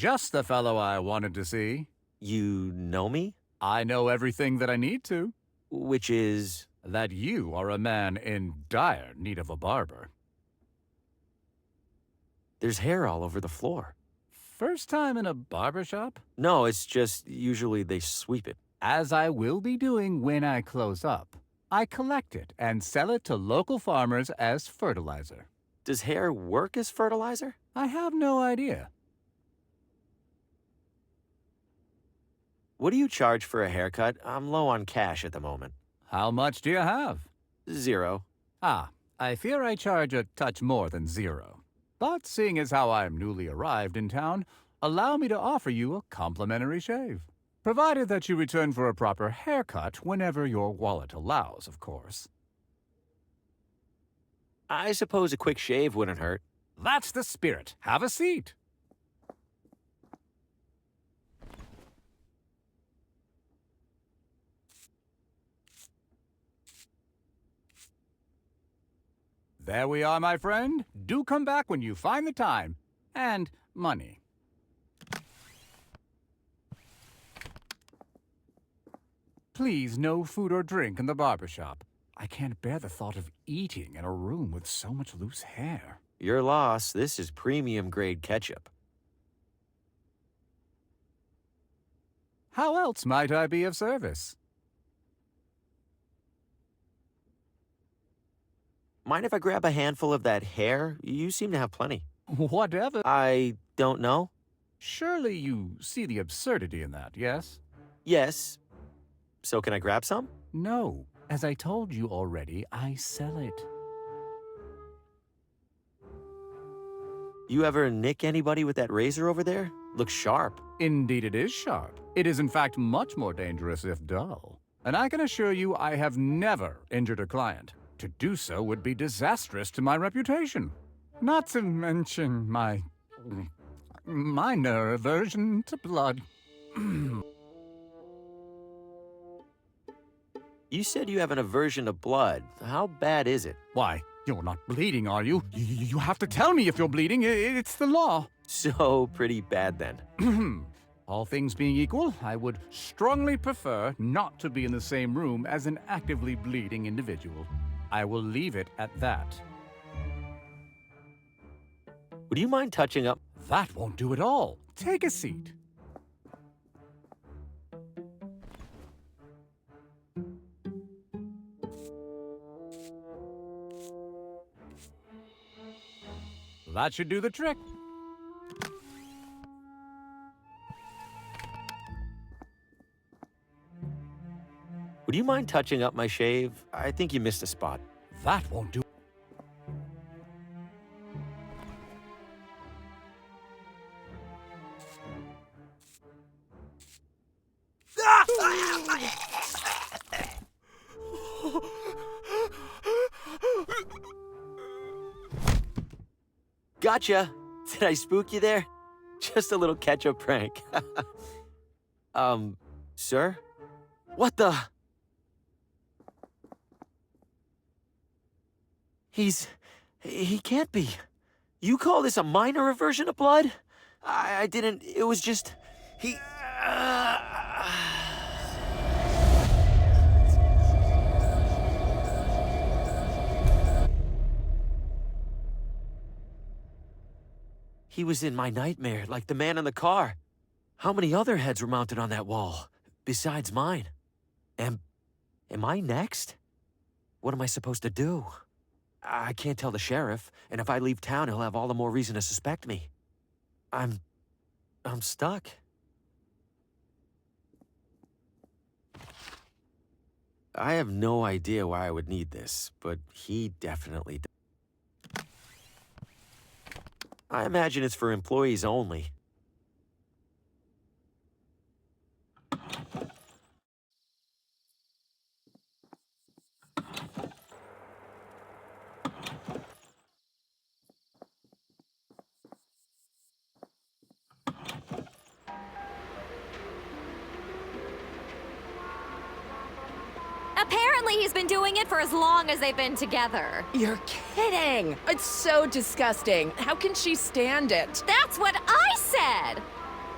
just the fellow I wanted to see. You know me? I know everything that I need to. Which is... That you are a man in dire need of a barber. There's hair all over the floor. First time in a barber shop? No, it's just usually they sweep it. As I will be doing when I close up. I collect it and sell it to local farmers as fertilizer. Does hair work as fertilizer? I have no idea. What do you charge for a haircut? I'm low on cash at the moment. How much do you have? 0. Ah, I fear I charge a touch more than 0. But seeing as how I'm newly arrived in town, allow me to offer you a complimentary shave. Provided that you return for a proper haircut whenever your wallet allows, of course. I suppose a quick shave wouldn't hurt. That's the spirit. Have a seat. There we are, my friend. Do come back when you find the time. And money. Please, no food or drink in the barber shop. I can't bear the thought of eating in a room with so much loose hair. Your loss. This is premium grade ketchup. How else might I be of service? Mind if I grab a handful of that hair? You seem to have plenty. Whatever. I don't know. Surely you see the absurdity in that, yes? Yes. So can I grab some? No. As I told you already, I sell it. You ever nick anybody with that razor over there? Looks sharp. Indeed it is sharp. It is in fact much more dangerous if dull. And I can assure you I have never injured a client. To do so would be disastrous to my reputation. Not to mention my minor aversion to blood. You said you have an aversion to blood. How bad is it? Why, you're not bleeding, are you? You have to tell me if you're bleeding. It's the law. So pretty bad then. All things being equal, I would strongly prefer not to be in the same room as an actively bleeding individual. I will leave it at that. Would you mind touching up? That won't do at all. Take a seat. That should do the trick. Would you mind touching up my shave? I think you missed a spot. That won't do. Gotcha! Did I spook you there? Just a little ketchup prank. Sir? What the? He can't be. You call this a minor aversion to blood? I didn't, it was just, he... He was in my nightmare, like the man in the car. How many other heads were mounted on that wall, besides mine? Am I next? What am I supposed to do? I can't tell the sheriff, and if I leave town, he'll have all the more reason to suspect me. I'm stuck. I have no idea why I would need this, but he definitely does. I imagine it's for employees only. Apparently he's been doing it for as long as they've been together. You're kidding! It's so disgusting. How can she stand it? That's what I said!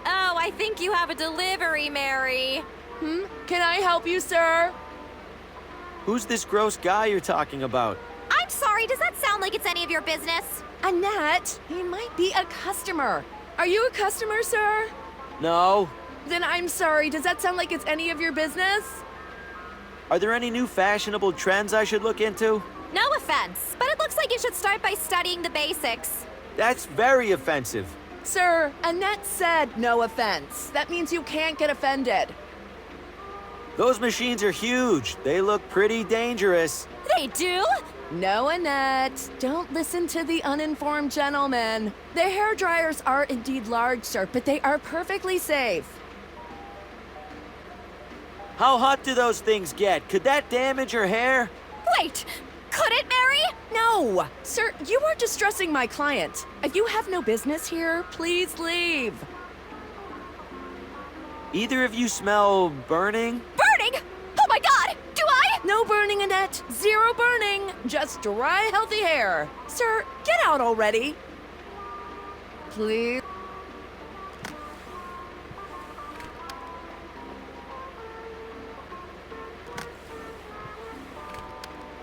Oh, I think you have a delivery, Mary. Can I help you, sir? Who's this gross guy you're talking about? I'm sorry, does that sound like it's any of your business? Annette, he might be a customer. Are you a customer, sir? No. Then I'm sorry, does that sound like it's any of your business? Are there any new fashionable trends I should look into? No offense, but it looks like you should start by studying the basics. That's very offensive. Sir, Annette said no offense. That means you can't get offended. Those machines are huge. They look pretty dangerous. They do? No, Annette. Don't listen to the uninformed gentleman. The hair dryers are indeed large, sir, but they are perfectly safe. How hot do those things get? Could that damage your hair? Wait, could it, Mary? No! Sir, you are distressing my client. If you have no business here, please leave. Either of you smell burning? Burning? Oh my god, do I? No burning, Annette. Zero burning. Just dry, healthy hair. Sir, get out already. Please.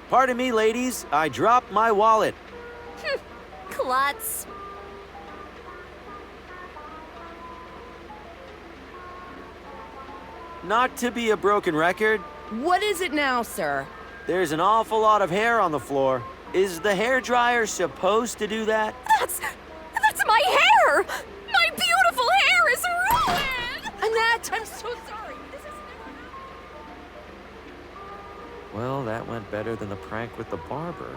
Pardon me, ladies. I dropped my wallet. Klutz. Not to be a broken record, What is it now, sir? there's an awful lot of hair on the floor. Is the hair dryer supposed to do that? That's my hair! My beautiful hair is ruined! Annette, I'm so sorry. This is Well, that went better than the prank with the barber.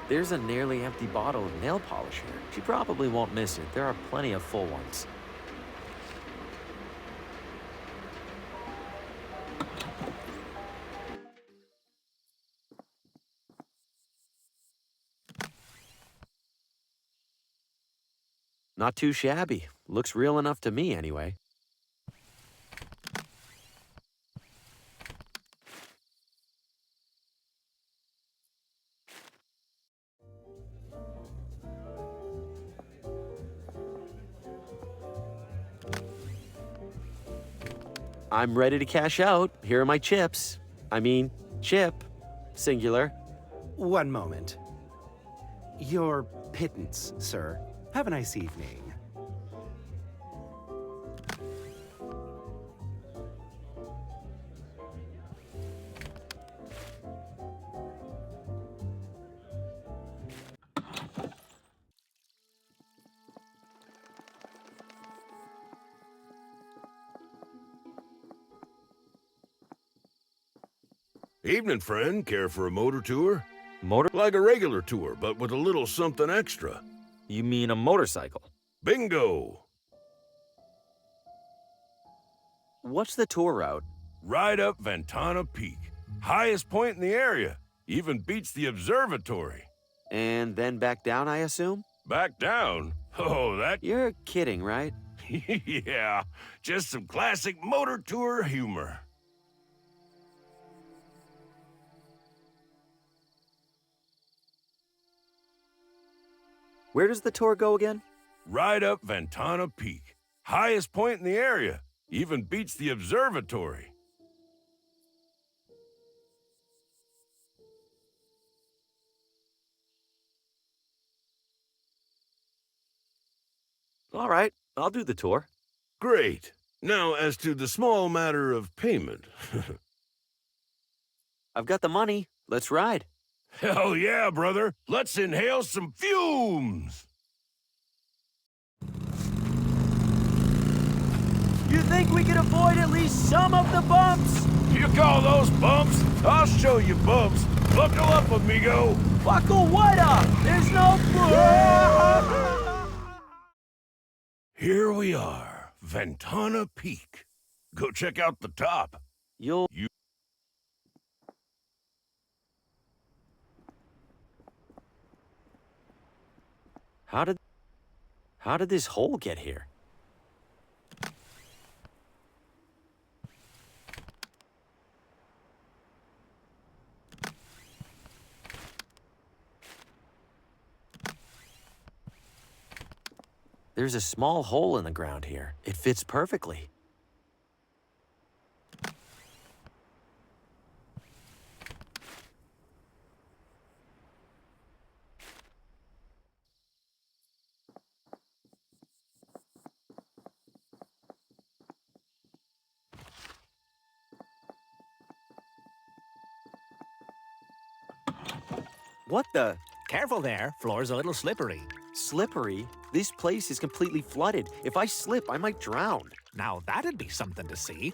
There's a nearly empty bottle of nail polish here. She probably won't miss it. There are plenty of full ones. Not too shabby. Looks real enough to me, anyway. I'm ready to cash out. Here are my chips. I mean, chip. Singular. One moment. Your pittance, sir. Have a nice evening. Evening, friend. Care for a motor tour? Motor? Like a regular tour, but with a little something extra. You mean a motorcycle? Bingo! What's the tour route? Right up Ventana Peak. Highest point in the area. Even beats the observatory. And then back down, I assume? Back down? Oh, that... You're kidding, right? yeah, just some classic motor tour humor. Where does the tour go again? Right up Ventana Peak. Highest point in the area. Even beats the observatory. All right, I'll do the tour. Great. Now, as to the small matter of payment. I've got the money. Let's ride. Hell yeah, brother. Let's inhale some fumes. You think we can avoid at least some of the bumps? You call those bumps? I'll show you bumps. Buckle up, amigo. Buckle what up? There's no... Here we are, Ventana Peak. Go check out the top. You'll... How did this hole get here? There's a small hole in the ground here. It fits perfectly. What the? Careful there, floor's a little slippery. Slippery? This place is completely flooded. If I slip, I might drown. Now that'd be something to see.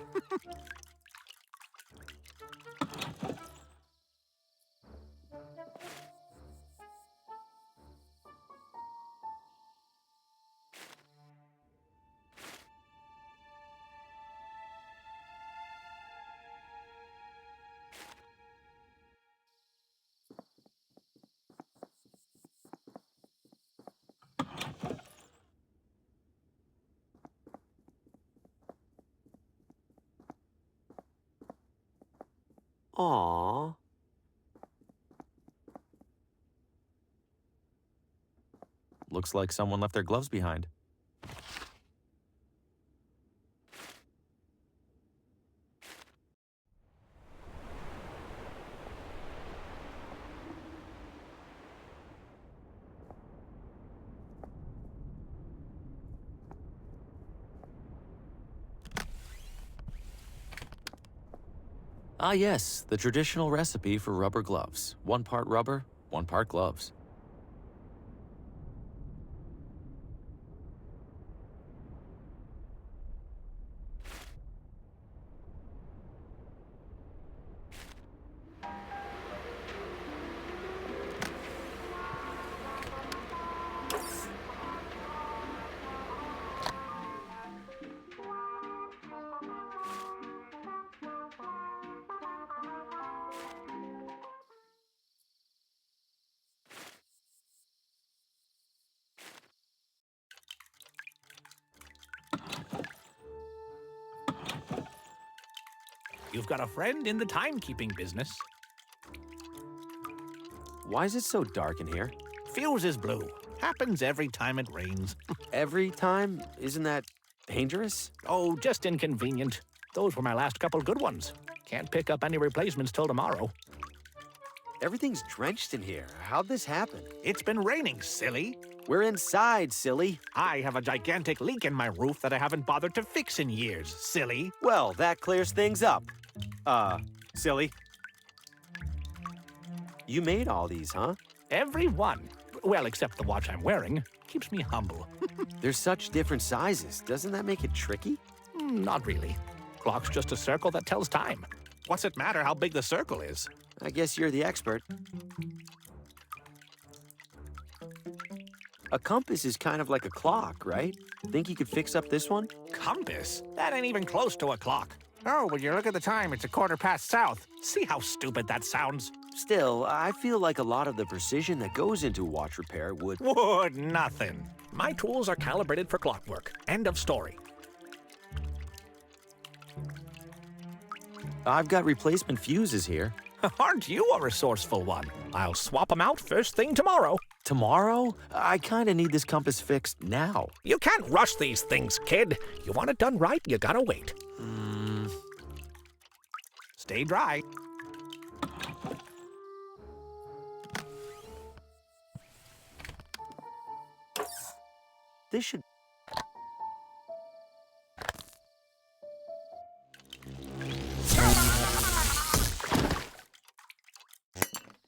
Aww. Looks like someone left their gloves behind. Ah yes, the traditional recipe for rubber gloves. 1 part rubber, 1 part gloves. You've got a friend in the timekeeping business. Why is it so dark in here? Fuse is blue. Happens every time it rains. Every time? Isn't that dangerous? Oh, just inconvenient. Those were my last couple good ones. Can't pick up any replacements till tomorrow. Everything's drenched in here. How'd this happen? It's been raining, silly. We're inside, silly. I have a gigantic leak in my roof that I haven't bothered to fix in years, silly. Well, that clears things up. Silly. You made all these, huh? Every one. Well, except the watch I'm wearing. Keeps me humble. There's such different sizes. Doesn't that make it tricky? Not really. Clock's just a circle that tells time. What's it matter how big the circle is? I guess you're the expert. A compass is kind of like a clock, right? Think you could fix up this one? Compass? That ain't even close to a clock. Oh, when you look at the time, it's 1/4 south. See how stupid that sounds? Still, I feel like a lot of the precision that goes into watch repair would... Would nothing. My tools are calibrated for clockwork. End of story. I've got replacement fuses here. Aren't you a resourceful one? I'll swap them out first thing tomorrow. Tomorrow? I kind of need this compass fixed now. You can't rush these things, kid. You want it done right, you gotta wait. Stay dry. This should...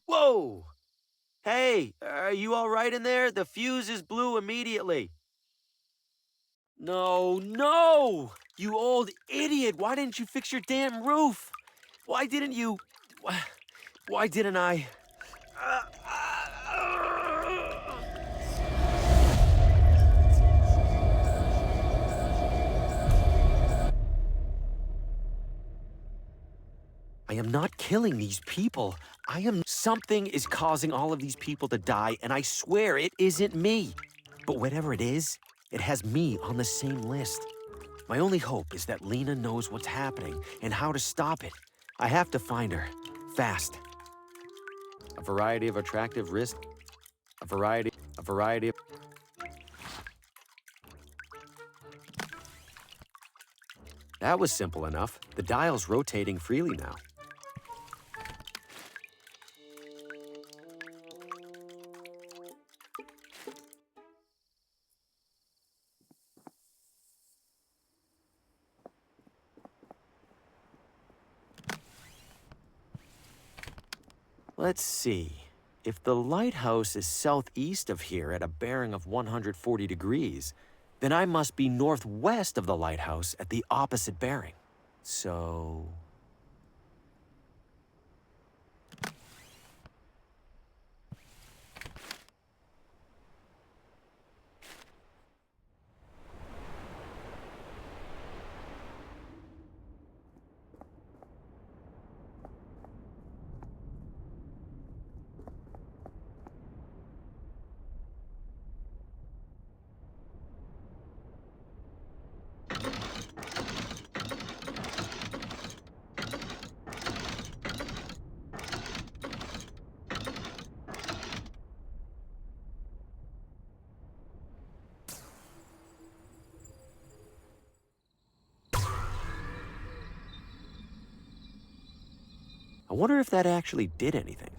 Whoa! Hey, are you all right in there? The fuse is blue immediately. No, no! You old idiot! Why didn't you fix your damn roof? Why didn't you... Why didn't I... I am not killing these people. Something is causing all of these people to die, and I swear it isn't me. But whatever it is, it has me on the same list. My only hope is that Lena knows what's happening and how to stop it. I have to find her. Fast. A variety of attractive wrist. A variety of... That was simple enough. The dial's rotating freely now. Let's see. If the lighthouse is southeast of here at a bearing of 140 degrees, then I must be northwest of the lighthouse at the opposite bearing. So... I wonder if that actually did anything.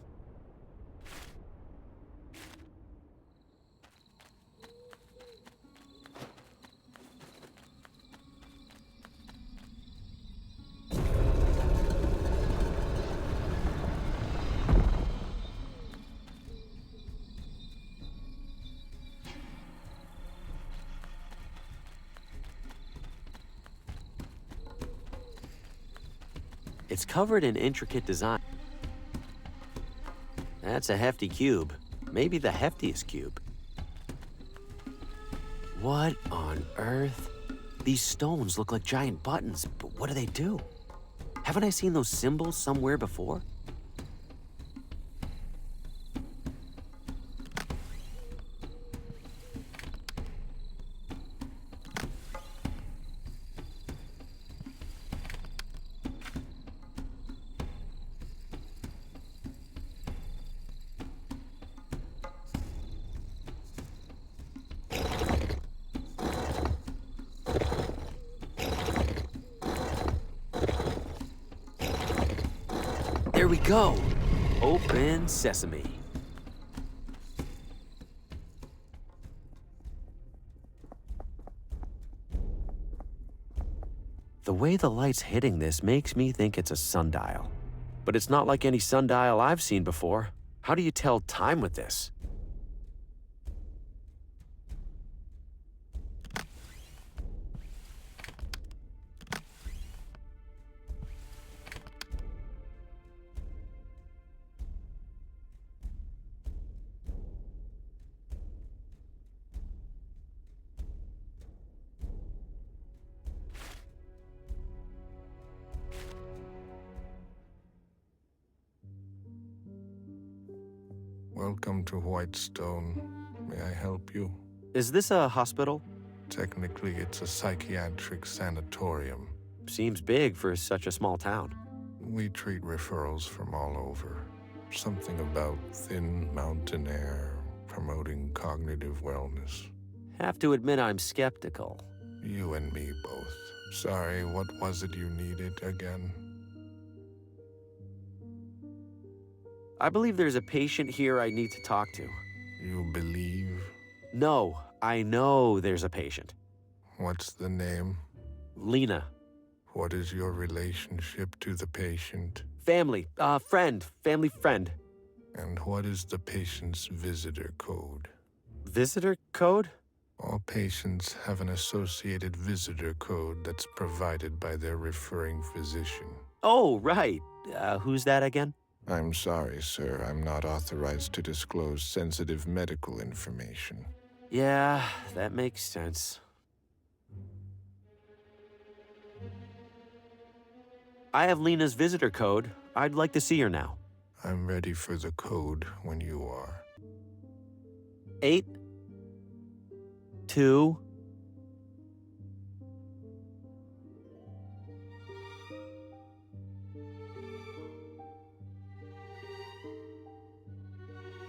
It's covered in intricate design. That's a hefty cube. Maybe the heftiest cube. What on earth? These stones look like giant buttons, but what do they do? Haven't I seen those symbols somewhere before? There we go. Open sesame. The way the light's hitting this makes me think it's a sundial. But it's not like any sundial I've seen before. How do you tell time with this? Welcome to Whitestone. May I help you? Is this a hospital? Technically, it's a psychiatric sanatorium. Seems big for such a small town. We treat referrals from all over. Something about thin mountain air, promoting cognitive wellness. Have to admit I'm skeptical. You and me both. Sorry, what was it you needed again? I believe there's a patient here I need to talk to. You believe? No, I know there's a patient. What's the name? Lena. What is your relationship to the patient? Family, family friend. And what is the patient's visitor code? Visitor code? All patients have an associated visitor code that's provided by their referring physician. Oh, right. Who's that again? I'm sorry, sir. I'm not authorized to disclose sensitive medical information. Yeah, that makes sense. I have Lena's visitor code. I'd like to see her now. I'm ready for the code when you are. 8, 2,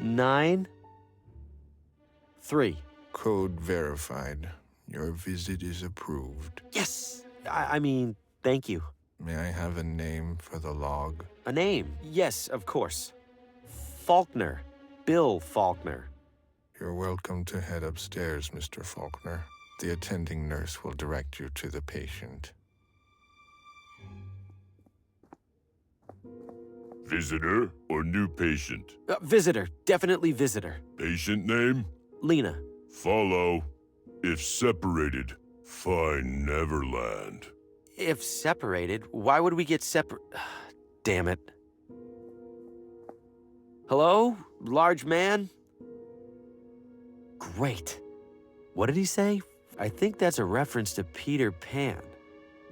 9, 3. Code verified. Your visit is approved. Yes! I mean, thank you. May I have a name for the log? A name? Yes, of course. Faulkner. Bill Faulkner. You're welcome to head upstairs, Mr. Faulkner. The attending nurse will direct you to the patient. Visitor or new patient? Visitor. Definitely visitor. Patient name? Lena. Follow. If separated, find Neverland. If separated, why would we get separate? Damn it. Hello? Large man? Great. What did he say? I think that's a reference to Peter Pan,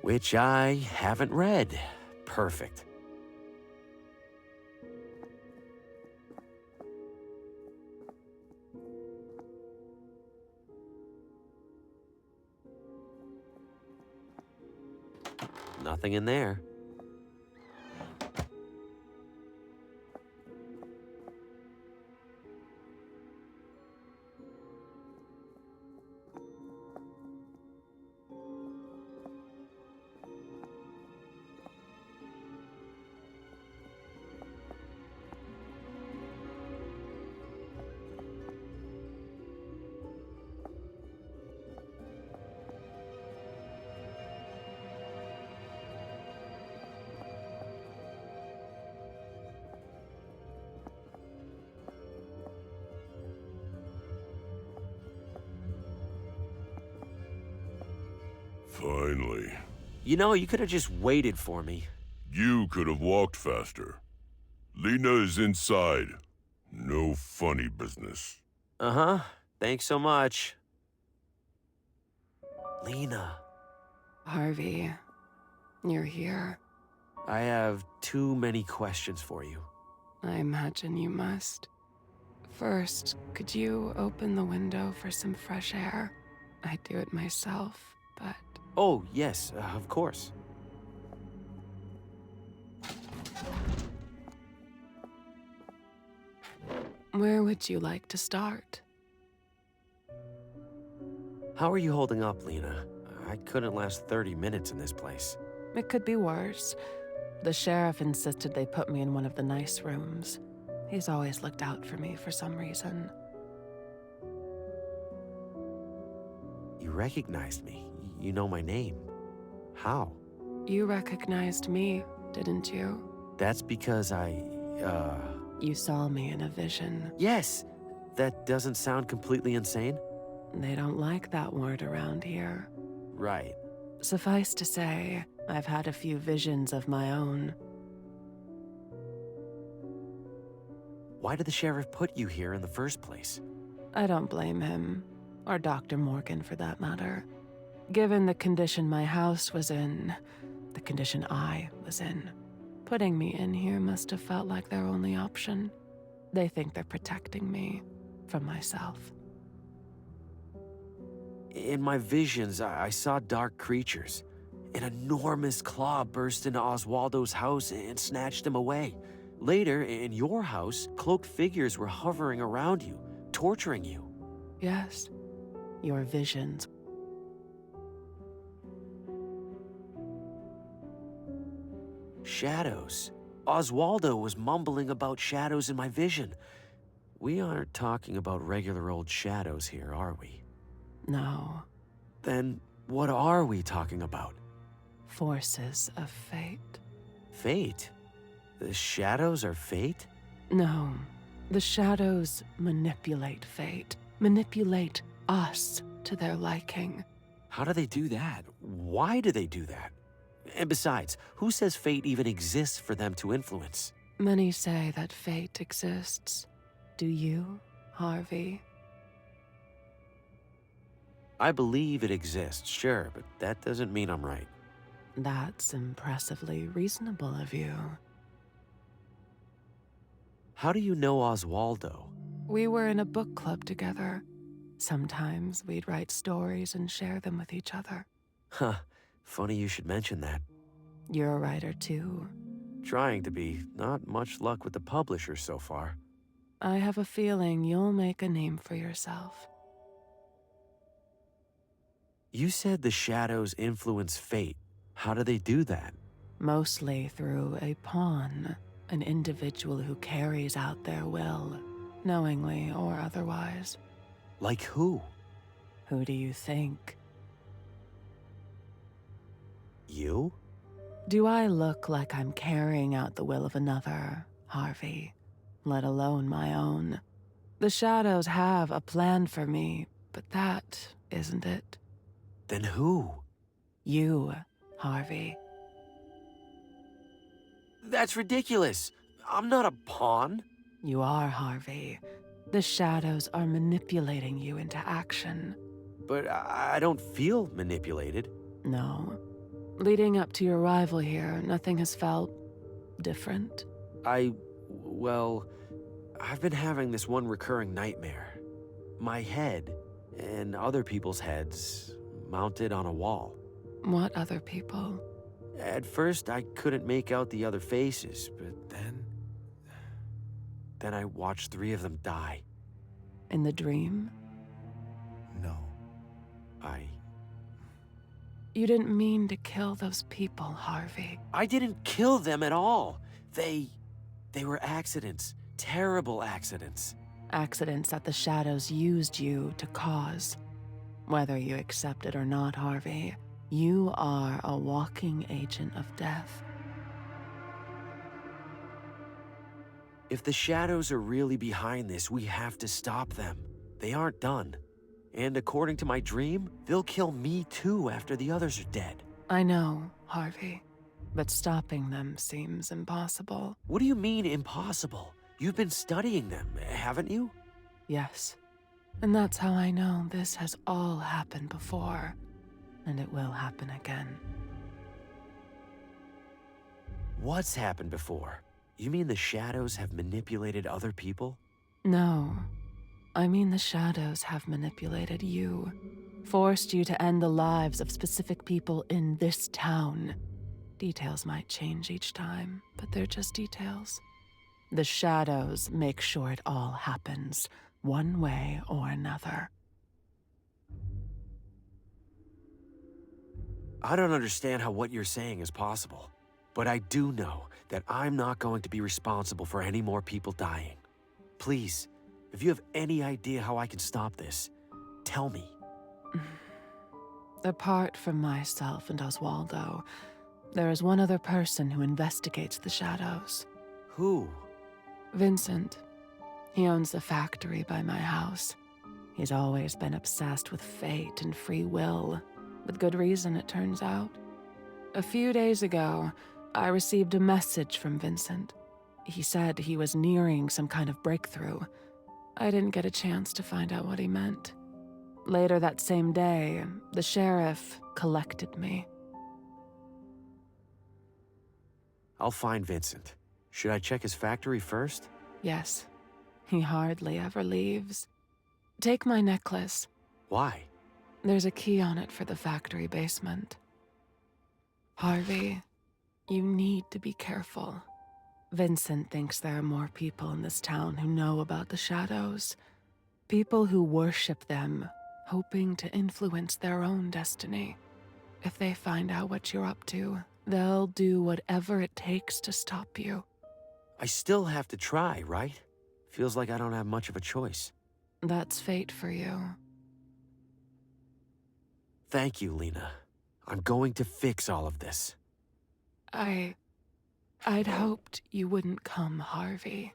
which I haven't read. Perfect. Nothing in there. Finally. You know, you could have just waited for me. You could have walked faster. Lena is inside. No funny business. Uh-huh. Thanks so much. Lena. Harvey, you're here. I have too many questions for you. I imagine you must. First, could you open the window for some fresh air? I'd do it myself, but... Oh, yes, of course. Where would you like to start? How are you holding up, Lena? I couldn't last 30 minutes in this place. It could be worse. The sheriff insisted they put me in one of the nice rooms. He's always looked out for me for some reason. You recognized me. You know my name. How? You recognized me, didn't you? That's because You saw me in a vision. Yes! That doesn't sound completely insane? They don't like that word around here. Right. Suffice to say, I've had a few visions of my own. Why did the sheriff put you here in the first place? I don't blame him, or Dr. Morgan for that matter. Given the condition my house was in, the condition I was in, putting me in here must have felt like their only option. They think they're protecting me from myself. In my visions, I saw dark creatures. An enormous claw burst into Oswaldo's house and snatched him away. Later, in your house, cloaked figures were hovering around you, torturing you. Yes, your visions. Shadows. Oswaldo was mumbling about shadows in my vision. We aren't talking about regular old shadows here, are we? No. Then what are we talking about? Forces of fate. Fate? The shadows are fate? No. The shadows manipulate fate. Manipulate us to their liking. How do they do that? Why do they do that? And besides, who says fate even exists for them to influence? Many say that fate exists. Do you, Harvey? I believe it exists, sure, but that doesn't mean I'm right. That's impressively reasonable of you. How do you know Oswaldo? We were in a book club together. Sometimes we'd write stories and share them with each other. Huh, funny you should mention that. You're a writer too. Trying to be. Not much luck with the publisher so far. I have a feeling you'll make a name for yourself. You said the shadows influence fate. How do they do that? Mostly through a pawn, an individual who carries out their will, knowingly or otherwise. Like who? Who do you think? You? Do I look like I'm carrying out the will of another, Harvey? Let alone my own. The shadows have a plan for me, but that isn't it. Then who? You, Harvey. That's ridiculous. I'm not a pawn. You are, Harvey. The shadows are manipulating you into action. But I don't feel manipulated. No. Leading up to your arrival here, nothing has felt different. Well, I've been having this one recurring nightmare. My head and other people's heads mounted on a wall. What other people? At first, I couldn't make out the other faces, but then I watched 3 of them die. In the dream? No. You didn't mean to kill those people, Harvey. I didn't kill them at all. They were accidents. Terrible accidents. Accidents that the shadows used you to cause. Whether you accept it or not, Harvey, you are a walking agent of death. If the shadows are really behind this, we have to stop them. They aren't done. And according to my dream, they'll kill me too after the others are dead. I know, Harvey, but stopping them seems impossible. What do you mean impossible? You've been studying them, haven't you? Yes, and that's how I know this has all happened before, and it will happen again. What's happened before? You mean the shadows have manipulated other people? No, I mean the shadows have manipulated you, forced you to end the lives of specific people in this town. Details might change each time, but they're just details. The shadows make sure it all happens, one way or another. I don't understand how what you're saying is possible, but I do know that I'm not going to be responsible for any more people dying. Please, if you have any idea how I can stop this, tell me. Apart from myself and Oswaldo, there is one other person who investigates the shadows. Who? Vincent. He owns the factory by my house. He's always been obsessed with fate and free will, with good reason, it turns out. A few days ago, I received a message from Vincent. He said he was nearing some kind of breakthrough. I didn't get a chance to find out what he meant. Later that same day, the sheriff collected me. I'll find Vincent. Should I check his factory first? Yes, he hardly ever leaves. Take my necklace. Why? There's a key on it for the factory basement. Harvey, you need to be careful. Vincent thinks there are more people in this town who know about the shadows. People who worship them, hoping to influence their own destiny. If they find out what you're up to, they'll do whatever it takes to stop you. I still have to try, right? Feels like I don't have much of a choice. That's fate for you. Thank you, Lena. I'm going to fix all of this. I'd hoped you wouldn't come, Harvey.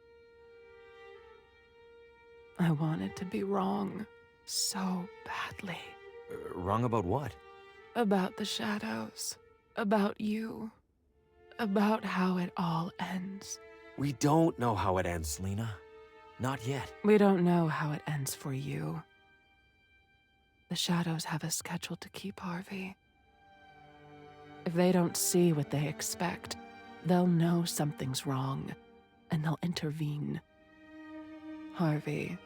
I wanted to be wrong so badly. Wrong about what? About the shadows. About you. About how it all ends. We don't know how it ends, Lena. Not yet. We don't know how it ends for you. The shadows have a schedule to keep, Harvey. If they don't see what they expect, they'll know something's wrong, and they'll intervene. Harvey,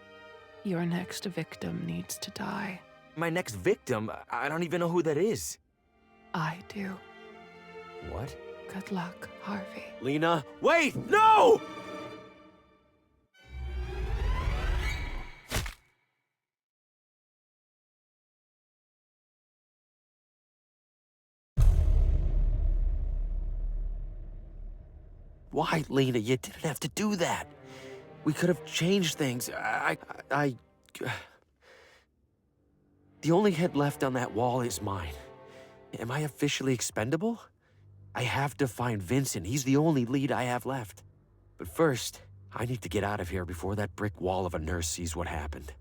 your next victim needs to die. My next victim? I don't even know who that is. I do. What? Good luck, Harvey. Lena, wait! No! Why, Lena? You didn't have to do that. We could have changed things. The only head left on that wall is mine. Am I officially expendable? I have to find Vincent. He's the only lead I have left. But first, I need to get out of here before that brick wall of a nurse sees what happened.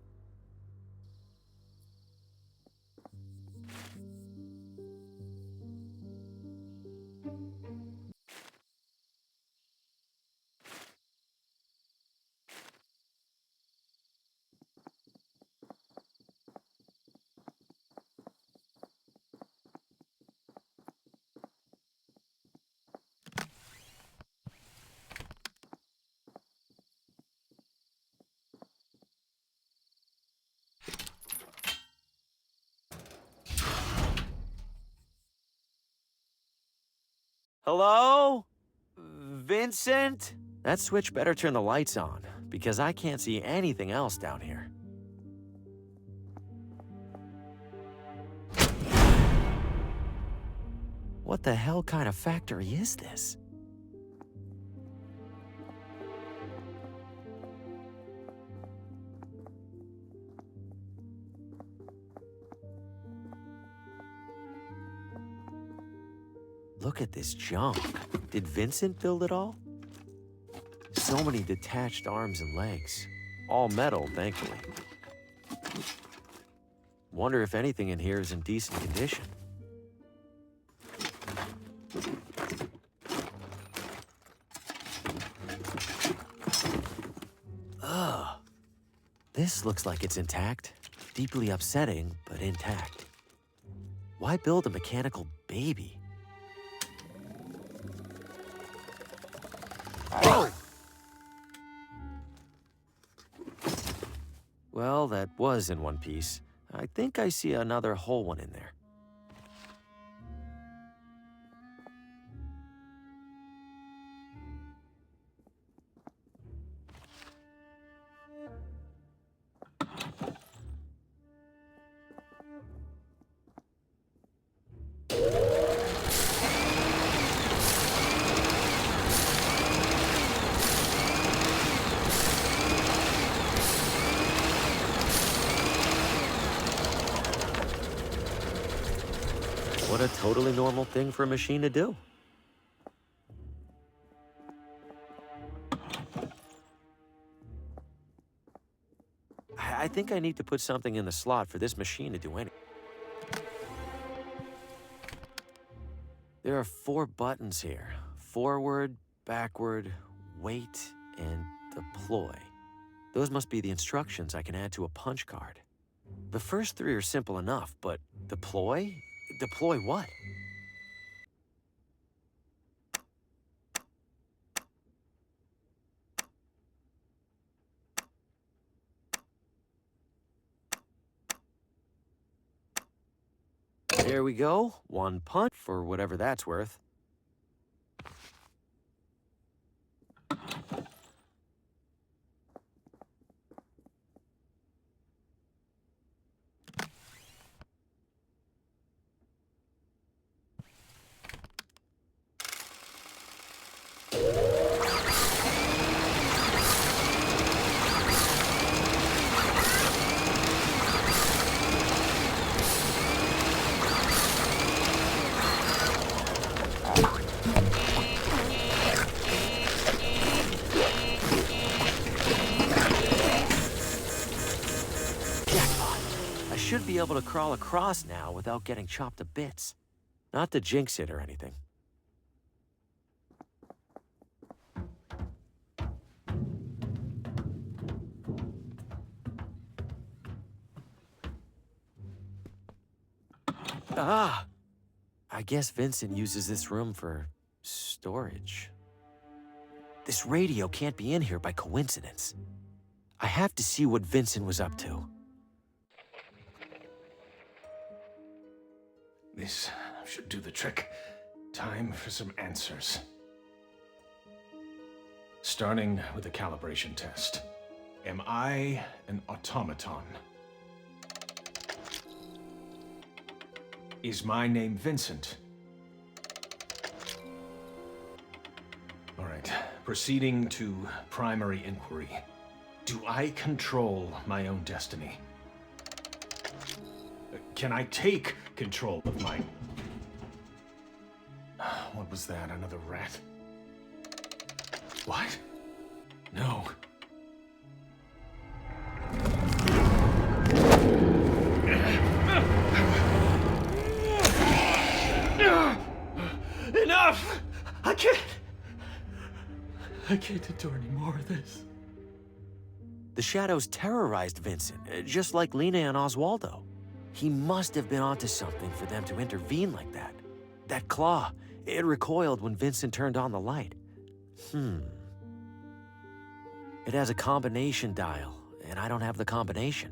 Hello? Vincent? That switch better turn the lights on, because I can't see anything else down here. What the hell kind of factory is this? Look at this junk. Did Vincent build it all? So many detached arms and legs. All metal, thankfully. Wonder if anything in here is in decent condition. Ugh. This looks like it's intact. Deeply upsetting, but intact. Why build a mechanical baby? Oh! Well, that was in one piece. I think I see another whole one in there. What a totally normal thing for a machine to do. I think I need to put something in the slot for this machine to do anything. There are 4 buttons here. Forward, backward, wait, and deploy. Those must be the instructions I can add to a punch card. The first 3 are simple enough, but deploy? Deploy what? There we go. 1 punch for whatever that's worth. Should be able to crawl across now without getting chopped to bits. Not to jinx it or anything. Ah! I guess Vincent uses this room for storage. This radio can't be in here by coincidence. I have to see what Vincent was up to. This should do the trick. Time for some answers. Starting with a calibration test. Am I an automaton? Is my name Vincent? All right. Proceeding to primary inquiry. Do I control my own destiny? Can I take control of my... What was that? Another rat? What? No. Enough! I can't endure any more of this. The shadows terrorized Vincent, just like Lena and Oswaldo. He must have been onto something for them to intervene like that. That claw, it recoiled when Vincent turned on the light. It has a combination dial, and I don't have the combination.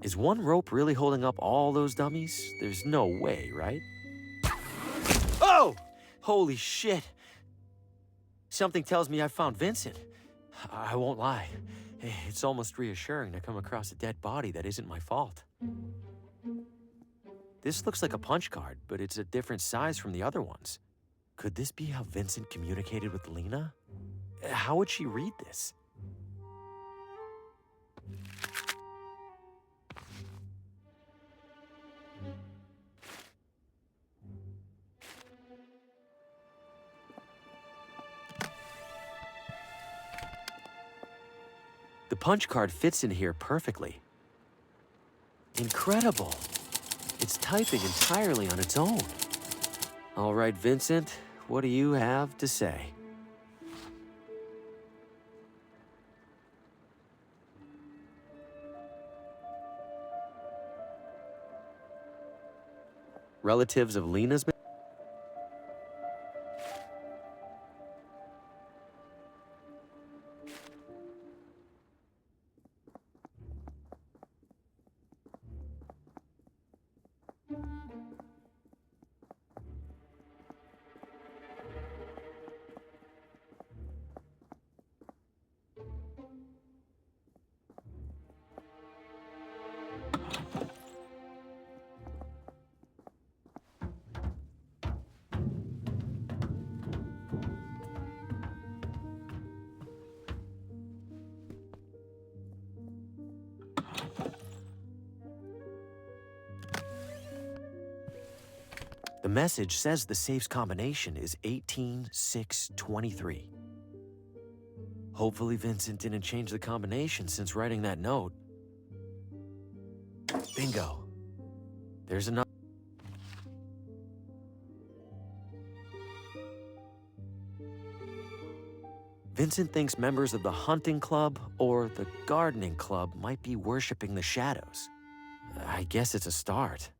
Is one rope really holding up all those dummies? There's no way, right? Oh! Holy shit! Something tells me I found Vincent. I won't lie. It's almost reassuring to come across a dead body that isn't my fault. This looks like a punch card, but it's a different size from the other ones. Could this be how Vincent communicated with Lena? How would she read this? The punch card fits in here perfectly. Incredible. It's typing entirely on its own. All right, Vincent, what do you have to say? Relatives of Lena's... The message says the safe's combination is 18623. Hopefully Vincent didn't change the combination since writing that note. Bingo. There's another. Vincent thinks members of the hunting club or the gardening club might be worshiping the shadows. I guess it's a start.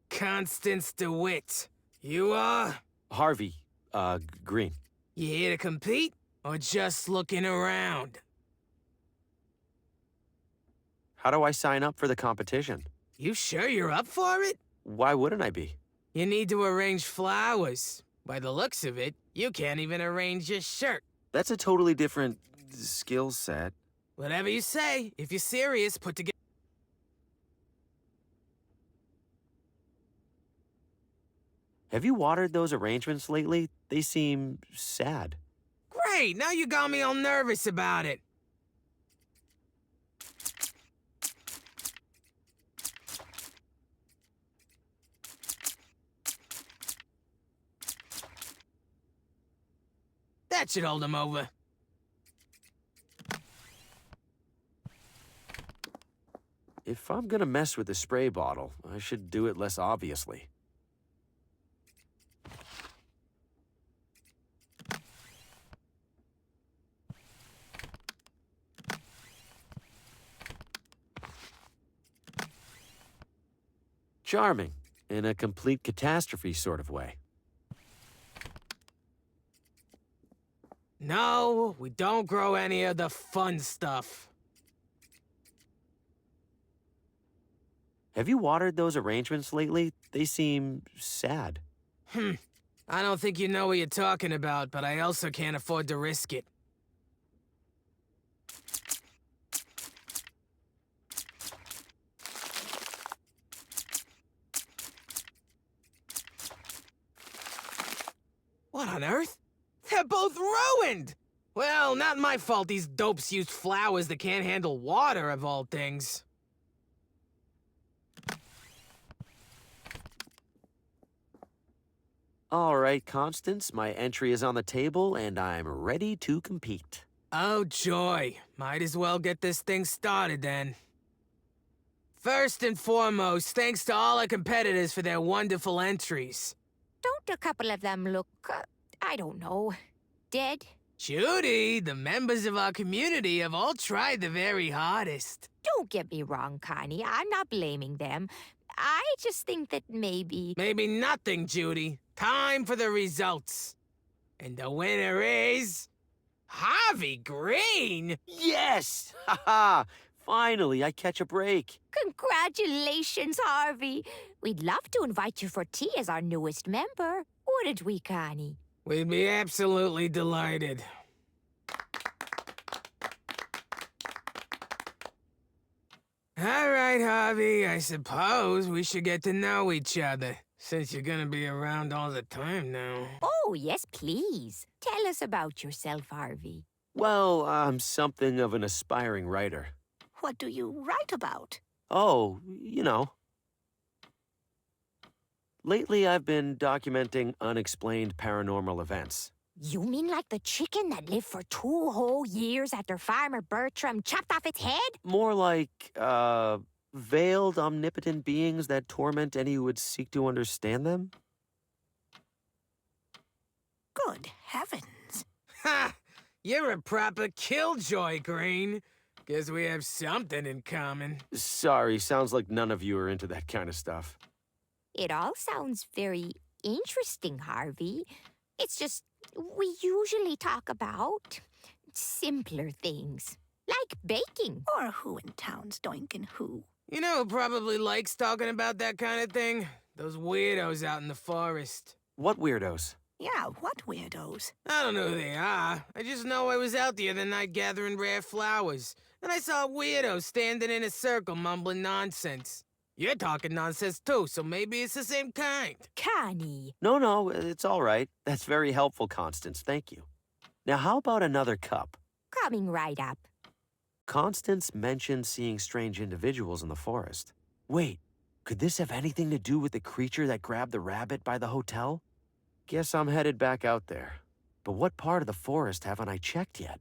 Constance DeWitt. You are? Harvey, Green. You here to compete, or just looking around? How do I sign up for the competition? You sure you're up for it? Why wouldn't I be? You need to arrange flowers. By the looks of it, you can't even arrange your shirt. That's a totally different skill set. Whatever you say, if you're serious, put together. Have you watered those arrangements lately? They seem sad. Great, now you got me all nervous about it. That should hold him over. If I'm gonna mess with the spray bottle, I should do it less obviously. Charming, in a complete catastrophe sort of way. No, we don't grow any of the fun stuff. Have you watered those arrangements lately? They seem sad. I don't think you know what you're talking about, but I also can't afford to risk it. What on earth? They're both ruined! Well, not my fault these dopes used flowers that can't handle water, of all things. All right, Constance, my entry is on the table, and I'm ready to compete. Oh, joy. Might as well get this thing started, then. First and foremost, thanks to all our competitors for their wonderful entries. Don't a couple of them look, I don't know, dead? Judy, the members of our community have all tried the very hardest. Don't get me wrong, Connie. I'm not blaming them. I just think that maybe... Maybe nothing, Judy. Time for the results. And the winner is... Harvey Green! Yes! Haha! Finally, I catch a break. Congratulations, Harvey. We'd love to invite you for tea as our newest member. Wouldn't we, Connie? We'd be absolutely delighted. All right, Harvey, I suppose we should get to know each other, since you're gonna be around all the time now. Oh, yes, please. Tell us about yourself, Harvey. Well, I'm something of an aspiring writer. What do you write about? Oh, you know. Lately, I've been documenting unexplained paranormal events. You mean like the chicken that lived for 2 whole years after Farmer Bertram chopped off its head? More like, veiled omnipotent beings that torment any who would seek to understand them? Good heavens. Ha! You're a proper killjoy, Green. Guess we have something in common. Sorry, sounds like none of you are into that kind of stuff. It all sounds very interesting, Harvey. It's just, we usually talk about simpler things, like baking. Or who in town's doinkin' who. You know who probably likes talking about that kind of thing? Those weirdos out in the forest. What weirdos? Yeah, what weirdos? I don't know who they are. I just know I was out the other night gathering rare flowers, and I saw a weirdo standing in a circle mumbling nonsense. You're talking nonsense too, so maybe it's the same kind. Connie. No, it's all right. That's very helpful, Constance. Thank you. Now, how about another cup? Coming right up. Constance mentioned seeing strange individuals in the forest. Wait, could this have anything to do with the creature that grabbed the rabbit by the hotel? Guess I'm headed back out there. But what part of the forest haven't I checked yet?